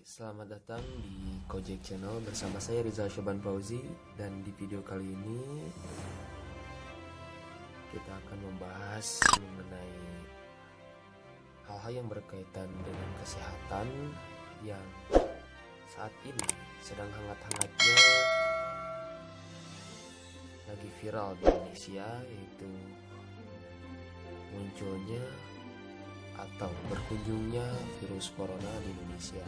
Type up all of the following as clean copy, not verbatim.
Selamat datang di Kojek Channel bersama saya Rizal Syaban Fauzi. Dan di video kali ini kita akan membahas mengenai hal-hal yang berkaitan dengan kesehatan yang saat ini sedang hangat-hangatnya lagi viral di Indonesia, yaitu munculnya atau berkunjungnya virus corona di Indonesia.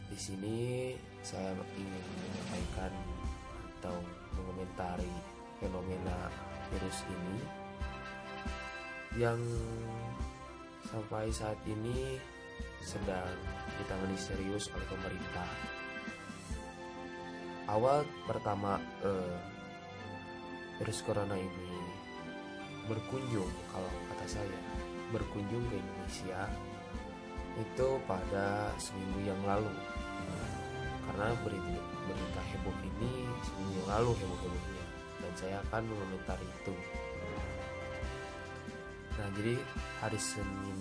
Di sini saya ingin menyampaikan atau mengomentari fenomena virus ini yang sampai saat ini sedang ditangani serius oleh pemerintah. Awal pertama virus corona ini berkunjung, kalau kata saya berkunjung ke Indonesia itu pada seminggu yang lalu, karena berita heboh ini seminggu yang lalu hebohnya, dan saya akan mengomentari itu. Nah, jadi hari Senin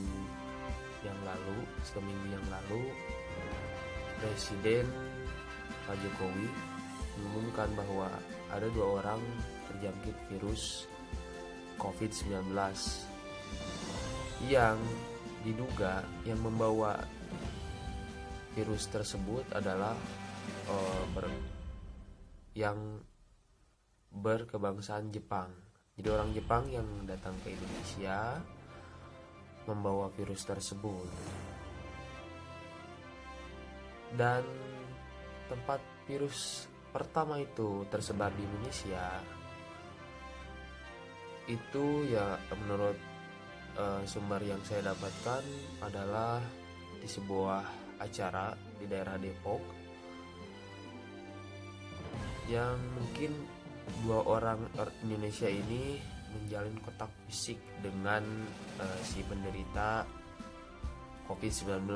yang lalu, seminggu yang lalu, Presiden Pak Jokowi mengumumkan bahwa ada 2 orang terjangkit virus COVID-19 yang diduga yang membawa virus tersebut adalah yang berkebangsaan Jepang. Jadi orang Jepang yang datang ke Indonesia membawa virus tersebut. Dan tempat virus pertama itu tersebar di Indonesia itu ya menurut sumber yang saya dapatkan adalah di sebuah acara di daerah Depok, yang mungkin 2 orang Indonesia ini menjalin kontak fisik dengan si penderita COVID-19.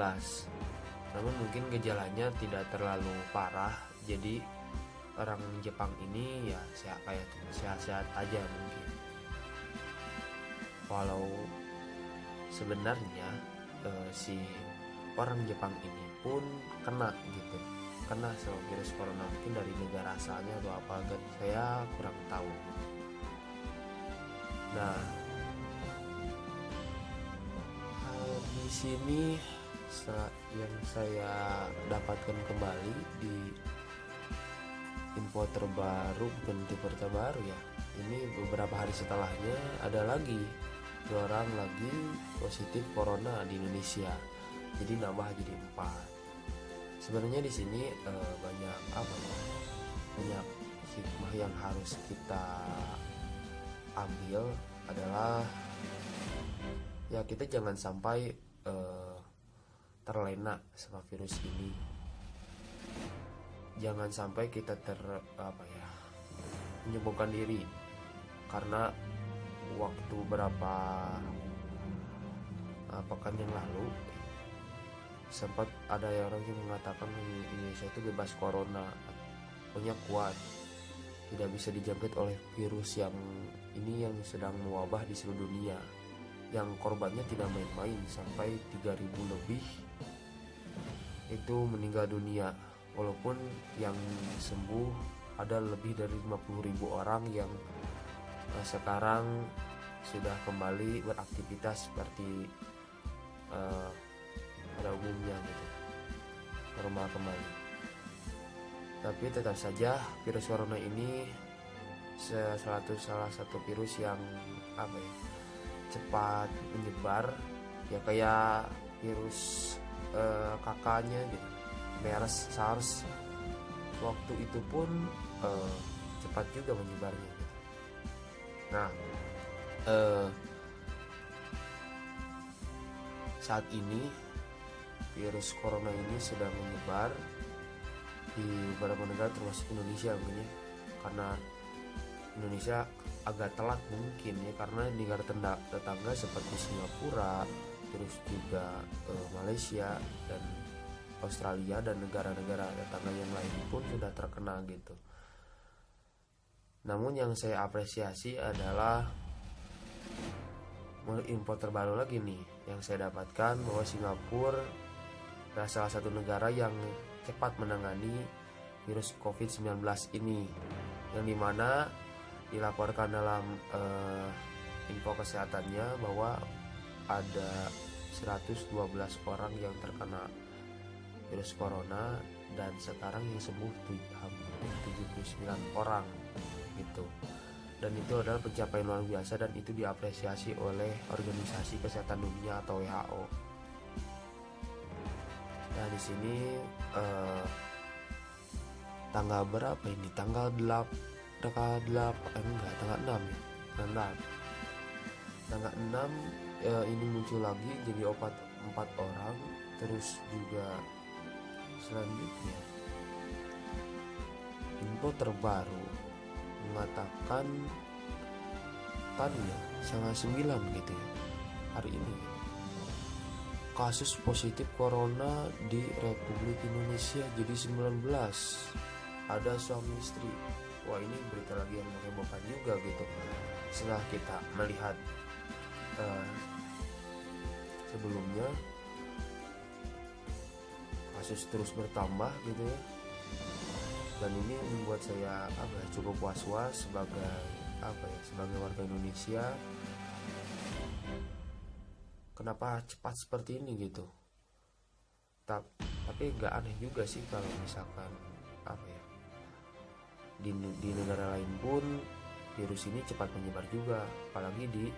Namun mungkin gejalanya tidak terlalu parah, jadi orang Jepang ini ya sehat-sehat aja mungkin. Walau sebenarnya si orang Jepang ini pun kena sama virus corona, mungkin dari negara asalnya atau apa, saya kurang tahu. Nah, di sini yang saya dapatkan kembali di info terbaru, bukan info terbaru ya, ini beberapa hari setelahnya ada lagi 2 orang lagi positif corona di Indonesia, jadi nambah jadi 4. Sebenarnya di sini banyak hikmah yang harus kita ambil adalah ya kita jangan sampai terlena sama virus ini. Jangan sampai kita menyembuhkan diri, karena waktu berapa pekan yang lalu sempat ada orang yang mengatakan Indonesia itu bebas corona, punya kuat, tidak bisa dijangkit oleh virus yang ini yang sedang mewabah di seluruh dunia, yang korbannya tidak main-main, sampai 3.000 lebih itu meninggal dunia, walaupun yang sembuh ada lebih dari 50.000 orang yang sekarang sudah kembali beraktivitas seperti pada umumnya gitu, normal kembali. Tapi tetap saja virus corona ini salah satu virus yang cepat menyebar, ya kayak virus kakaknya gitu, MERS, SARS, waktu itu pun cepat juga menyebarnya gitu. Nah, saat ini virus corona ini sedang menyebar di beberapa negara termasuk Indonesia mungkin ya, karena Indonesia agak telat mungkin ya, karena negara tetangga seperti Singapura, terus juga Malaysia dan Australia dan negara-negara tetangga yang lain pun sudah terkena gitu. Namun yang saya apresiasi adalah info terbaru lagi nih yang saya dapatkan, bahwa Singapura adalah salah satu negara yang cepat menangani virus COVID-19 ini, yang dimana dilaporkan dalam info kesehatannya bahwa ada 112 orang yang terkena virus corona, dan sekarang yang sembuh 79 orang gitu. Dan itu adalah pencapaian luar biasa, dan itu diapresiasi oleh Organisasi Kesehatan Dunia atau WHO. Nah, di sini tanggal berapa ini? Tanggal 6 ya. Tanggal 6 ini muncul lagi jadi 4 orang. Terus juga selanjutnya info terbaru mengatakan tadi ya tanggal 9 gitu ya, hari ini kasus positif corona di Republik Indonesia jadi 19, ada suami istri. Wah, ini berita lagi yang menghebohkan juga gitu. Setelah kita melihat sebelumnya kasus terus bertambah gitu ya, dan ini membuat saya cukup was-was sebagai sebagai warga Indonesia. Kenapa cepat seperti ini gitu? Tapi nggak aneh juga sih kalau misalkan di negara lain pun virus ini cepat menyebar juga, apalagi di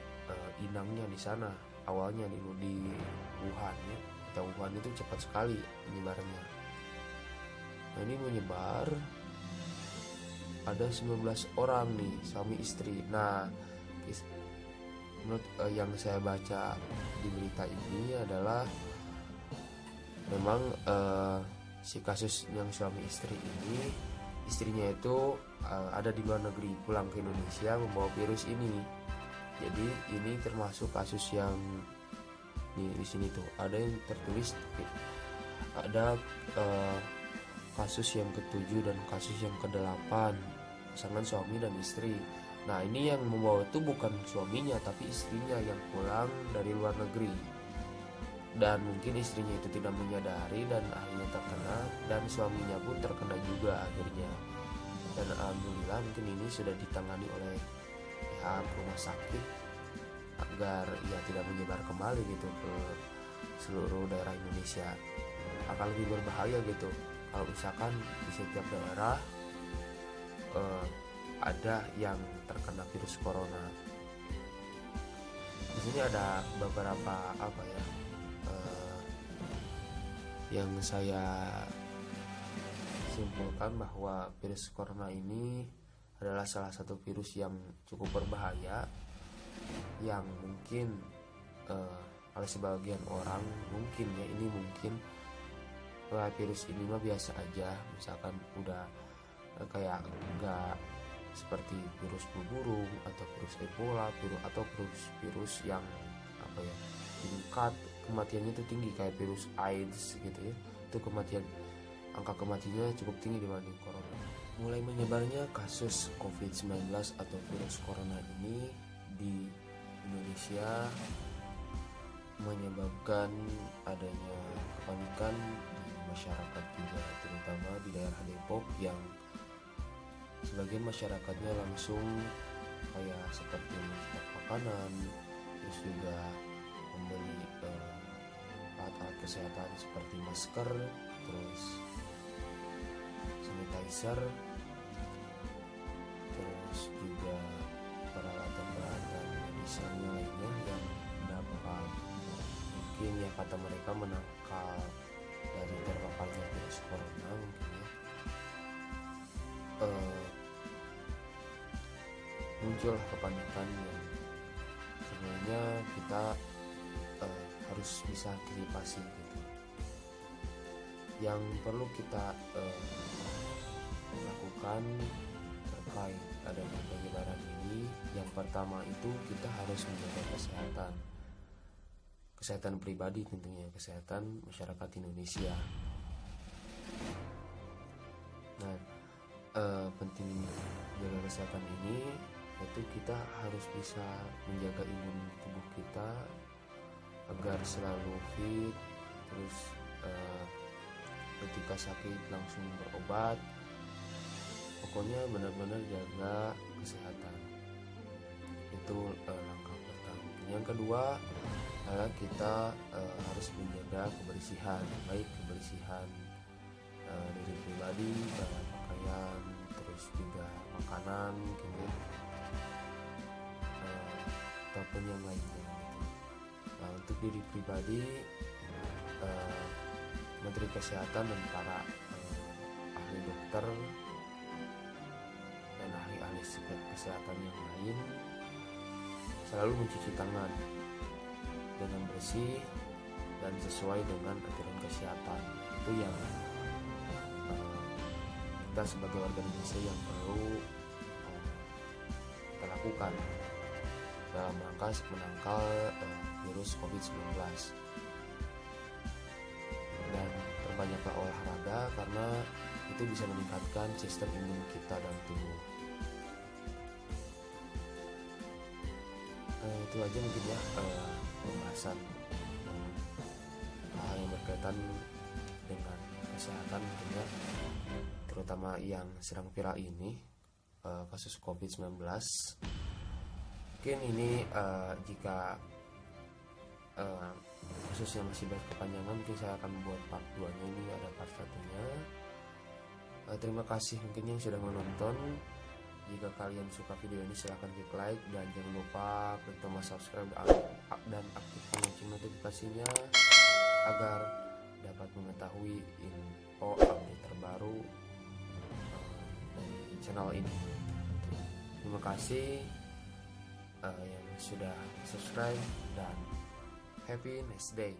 inangnya di sana awalnya di Wuhan ya. Wuhan itu cepat sekali penyebarannya. Nah, ini menyebar ada 19 orang nih, suami istri. Nah, menurut yang saya baca di berita ini adalah memang si kasus yang suami istri ini, istrinya itu ada di luar negeri, pulang ke Indonesia membawa virus ini. Jadi ini termasuk kasus yang di sini tuh ada yang tertulis ada kasus yang ke-7 dan kasus yang ke-8, pasangan suami dan istri. Nah, ini yang membawa itu bukan suaminya tapi istrinya yang pulang dari luar negeri, dan mungkin istrinya itu tidak menyadari dan akhirnya terkena, dan suaminya pun terkena juga akhirnya. Dan alhamdulillah mungkin ini sudah ditangani oleh pihak rumah sakit agar ia tidak menyebar kembali gitu ke seluruh daerah Indonesia. Akan lebih berbahaya gitu kalau misalkan di setiap daerah ada yang terkena virus corona. Di sini ada beberapa yang saya simpulkan bahwa virus corona ini adalah salah satu virus yang cukup berbahaya, yang mungkin oleh sebagian orang mungkin virus ini mah biasa aja, misalkan udah kayak enggak seperti virus flu burung atau virus Ebola, virus yang tingkat kematiannya itu tinggi kayak virus AIDS gitu ya. Itu angka kematiannya cukup tinggi dibanding corona. Mulai menyebarnya kasus COVID-19 atau virus corona ini di Indonesia menyebabkan adanya kepanikan di masyarakat juga, terutama di daerah Depok yang sebagian masyarakatnya langsung kayak seperti stok makanan, terus juga membeli alat-alat kesehatan seperti masker, terus sanitizer, terus juga peralatan-peralatan medis yang lainnya yang dapat mungkin ya kata mereka menangkal dari terpaparnya virus corona mungkin ya. Muncul kepanikan yang sebenarnya kita harus bisa antisipasi gitu. Yang perlu kita lakukan terkait adanya penyebaran ini, yang pertama itu kita harus menjaga kesehatan pribadi, tentunya kesehatan masyarakat Indonesia. Nah, penting menjaga kesehatan ini yaitu kita harus bisa menjaga imun tubuh kita agar selalu fit, terus ketika sakit langsung berobat. Pokoknya benar-benar jaga kesehatan, itu langkah pertama. Yang kedua adalah kita harus menjaga kebersihan, baik kebersihan diri pribadi, pakaian, terus juga makanan gitu, ataupun yang lainnya gitu. Nah, untuk diri pribadi, Menteri Kesehatan dan para ahli dokter dan ahli-ahli kesehatan yang lain selalu mencuci tangan dengan bersih dan sesuai dengan aturan kesehatan. Itu yang kita sebagai warga Indonesia yang perlu kita lakukan dalam rangka menangkal virus COVID-19. Dan perbanyaklah olahraga karena itu bisa meningkatkan sistem imun kita dalam tubuh. Itu aja mungkin ya pembahasan hal yang berkaitan dengan kesehatan mungkin ya, terutama yang sedang viral ini, kasus COVID-19. Mungkin ini jika khususnya masih berkepanjangan, mungkin saya akan membuat part 2 nya. Ini ada part 1 nya. Terima kasih mungkin yang sudah menonton. Jika kalian suka video ini silahkan klik like dan jangan lupa klik tombol subscribe dan aktifkan lonceng notifikasinya agar dapat mengetahui info update terbaru dari channel ini. Terima kasih yang sudah subscribe dan happy next day.